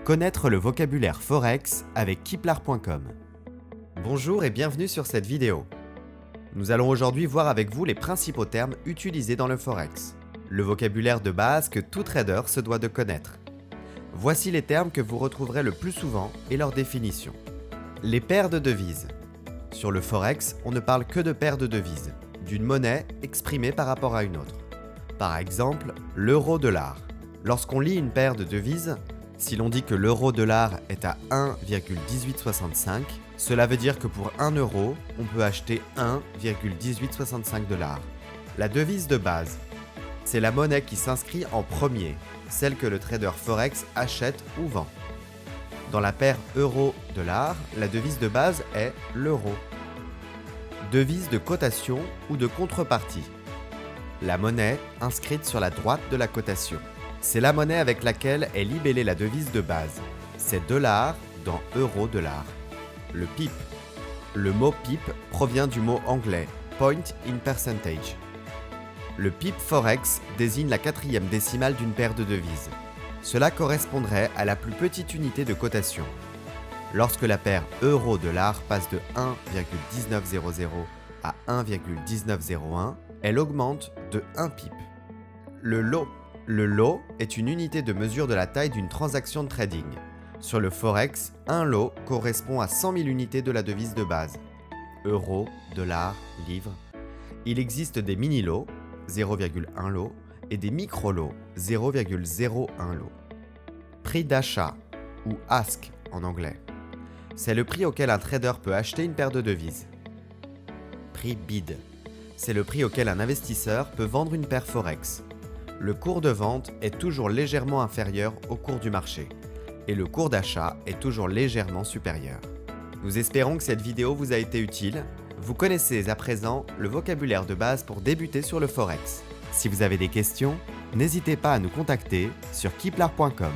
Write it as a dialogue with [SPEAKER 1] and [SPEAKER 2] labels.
[SPEAKER 1] Connaître le vocabulaire Forex avec Kiplar.com. Bonjour et bienvenue sur cette vidéo. Nous allons aujourd'hui voir avec vous les principaux termes utilisés dans le Forex. Le vocabulaire de base que tout trader se doit de connaître. Voici les termes que vous retrouverez le plus souvent et leur définition. Les paires de devises. Sur le Forex, on ne parle que de paires de devises, d'une monnaie exprimée par rapport à une autre. Par exemple, l'euro-dollar. Lorsqu'on lit une paire de devises, si l'on dit que l'euro-dollar est à 1,1865, cela veut dire que pour 1 euro, on peut acheter 1,1865 $. La devise de base, c'est la monnaie qui s'inscrit en premier, celle que le trader Forex achète ou vend. Dans la paire euro-dollar, la devise de base est l'euro. Devise de cotation ou de contrepartie. La monnaie inscrite sur la droite de la cotation. C'est la monnaie avec laquelle est libellée la devise de base. C'est dollar dans euro-dollar. Le PIP. Le mot PIP provient du mot anglais point in percentage. Le PIP Forex désigne la quatrième décimale d'une paire de devises. Cela correspondrait à la plus petite unité de cotation. Lorsque la paire euro-dollar passe de 1,1900 à 1,1901, elle augmente de 1 PIP. Le lot. Le lot est une unité de mesure de la taille d'une transaction de trading. Sur le Forex, un lot correspond à 100 000 unités de la devise de base. Euro, dollar, livre. Il existe des mini-lots, 0,1 lot, et des micro-lots, 0,01 lot. Prix d'achat, ou ask en anglais. C'est le prix auquel un trader peut acheter une paire de devises. Prix bid. C'est le prix auquel un investisseur peut vendre une paire Forex. Le cours de vente est toujours légèrement inférieur au cours du marché et le cours d'achat est toujours légèrement supérieur. Nous espérons que cette vidéo vous a été utile. Vous connaissez à présent le vocabulaire de base pour débuter sur le Forex. Si vous avez des questions, n'hésitez pas à nous contacter sur Kiplar.com.